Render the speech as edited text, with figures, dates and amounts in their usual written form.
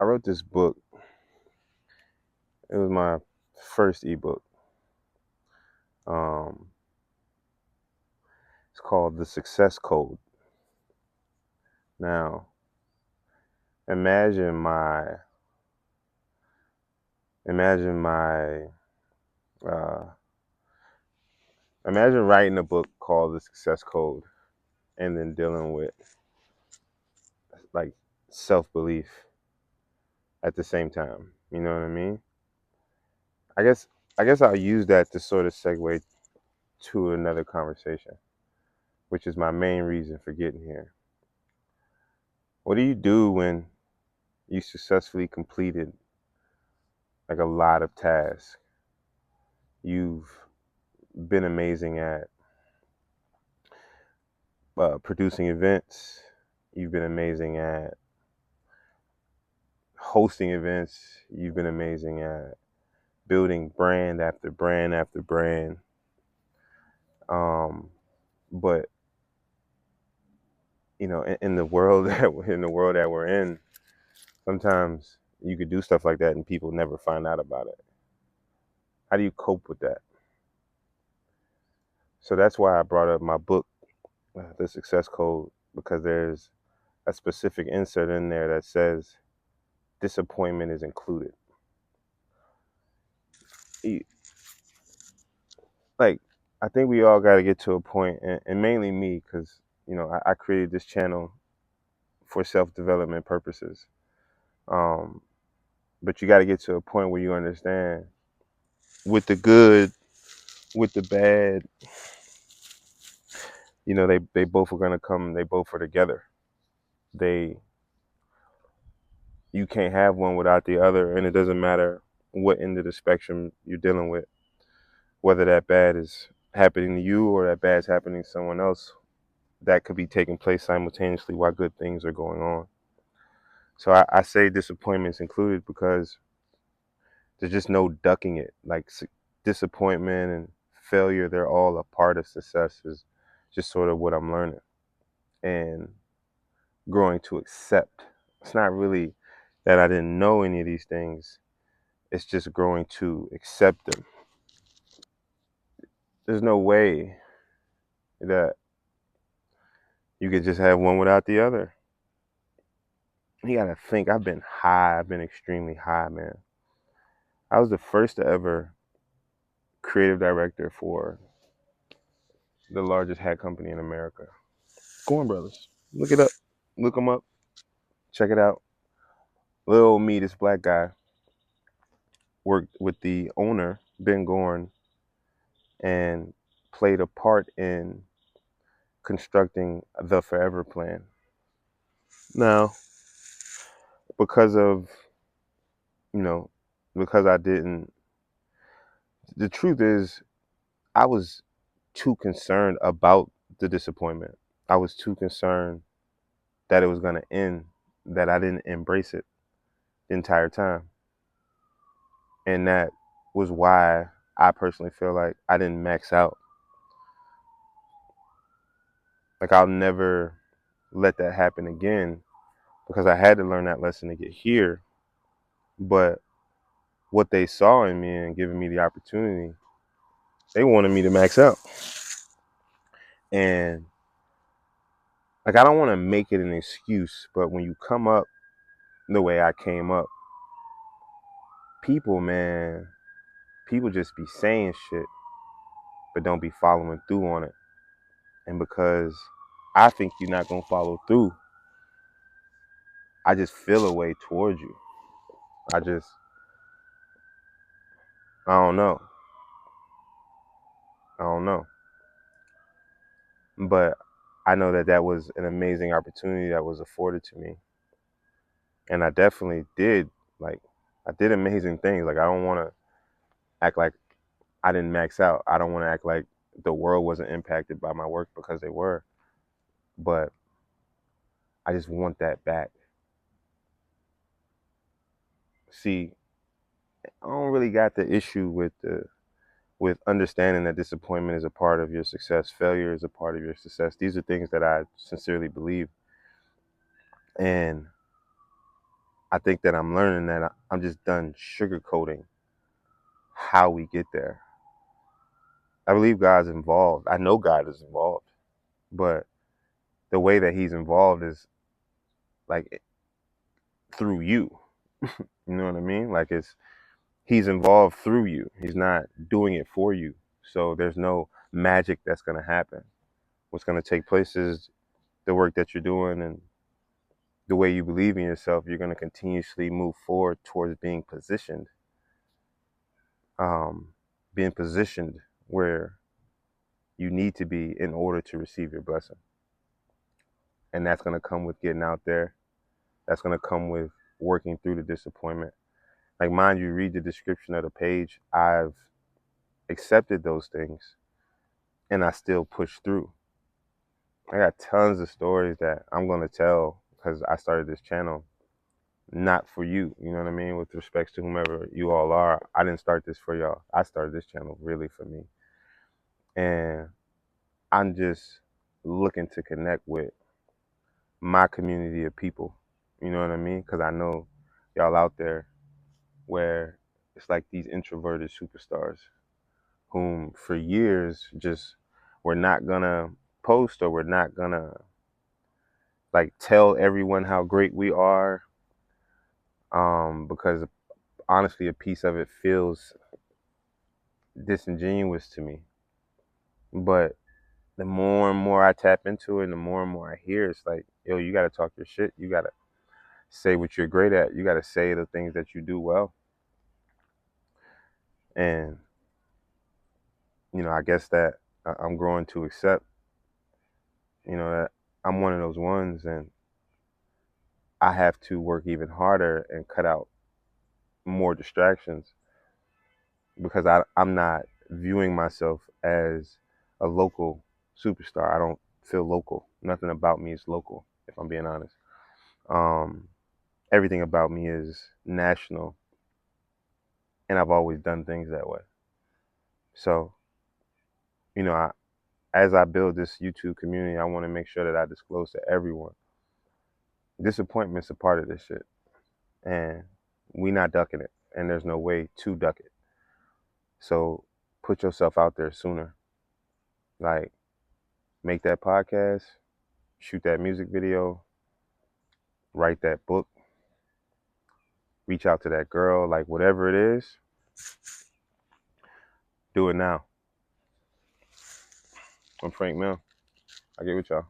I wrote this book. It was my first ebook. Um, it's called The Success Code. Now, imagine my imagine my uh, imagine writing a book called The Success Code and then dealing with like self belief at the same time. You know what I mean? I guess I guess I'll use that to sort of segue to another conversation, which is my main reason for getting here. What do you do when you successfully completed like a lot of tasks? You've been amazing at producing events. You've been amazing at hosting events. You've been amazing at building brand after brand after brand. Um, but in the world that we're in, sometimes you could do stuff like that and people never find out about it. How do you cope with that? So that's why I brought up my book, The Success Code, because there's a specific insert in there that says disappointment is included. Like, I think we all got to get to a point, and mainly me, because I created this channel for self-development purposes. Um, but you got to get to a point where you understand, with the good, with the bad, they both are gonna come. They both are together. They You can't have one without the other, and it doesn't matter what end of the spectrum you're dealing with, whether that bad is happening to you or that bad is happening to someone else. That could be taking place simultaneously while good things are going on. So I say disappointments included because there's just no ducking it. Like, disappointment and failure, they're all a part of success, is just sort of what I'm learning and growing to accept. It's not really that I didn't know any of these things. It's just growing to accept them. There's no way that you could just have one without the other. You gotta think, I've been high. I've been extremely high, man. I was the first to ever creative director for the largest hat company in America. Gorn Brothers. Look it up. Look them up. Check it out. Little old me, this black guy, worked with the owner, Ben Gorn, and played a part in constructing the Forever Plan. Now, because of, you know, because I didn't, the truth is, I was too concerned about the disappointment. I was too concerned that it was going to end, that I didn't embrace it the entire time. And that was why I personally feel like I didn't max out. Like, I'll never let that happen again because I had to learn that lesson to get here. But what they saw in me and giving me the opportunity, they wanted me to max out. And like, I don't want to make it an excuse, but when you come up the way I came up, man, people just be saying shit, but don't be following through on it. And because I think you're not going to follow through, I just feel a way towards you. I don't know. I don't know. But I know that that was an amazing opportunity that was afforded to me. And I definitely did, I did amazing things. Like, I don't want to act like I didn't max out. I don't want to act like the world wasn't impacted by my work, because they were. But I just want that back. See, I don't really got the issue with understanding that disappointment is a part of your success, failure is a part of your success. These are things that I sincerely believe. And I think that I'm learning that I'm just done sugarcoating how we get there. I believe God's involved. I know God is involved, but the way that He's involved is like through you. You know what I mean? Like He's involved through you. He's not doing it for you. So there's no magic that's going to happen. What's going to take place is the work that you're doing and the way you believe in yourself. You're going to continuously move forward towards um, being positioned where you need to be in order to receive your blessing. And that's going to come with getting out there. That's going to come with working through the disappointment. Like, mind you, read the description of the page. I've accepted those things and I still push through. I got tons of stories that I'm going to tell because I started this channel not for you. You know what I mean? With respects to whomever you all are. I didn't start this for y'all. I started this channel really for me. And I'm just looking to connect with my community of people. You know what I mean? Because I know y'all out there where it's like these introverted superstars whom for years just we're not gonna post, or we're not gonna like tell everyone how great we are, because honestly a piece of it feels disingenuous to me. But the more and more I tap into it and the more and more I hear, it's like, yo, you gotta talk your shit. You gotta say what you're great at. You gotta say the things that you do well. And I guess that I'm growing to accept, that I'm one of those ones, and I have to work even harder and cut out more distractions because I'm not viewing myself as a local superstar. I don't feel local. Nothing about me is local, if I'm being honest. Um, Everything about me is national, and I've always done things that way. So, as I build this YouTube community, I want to make sure that I disclose to everyone disappointment's a part of this shit, and we not ducking it, and there's no way to duck it. So put yourself out there sooner. Like, make that podcast, shoot that music video, write that book, reach out to that girl, like whatever it is, do it now. I'm Frank Mill. I get with y'all.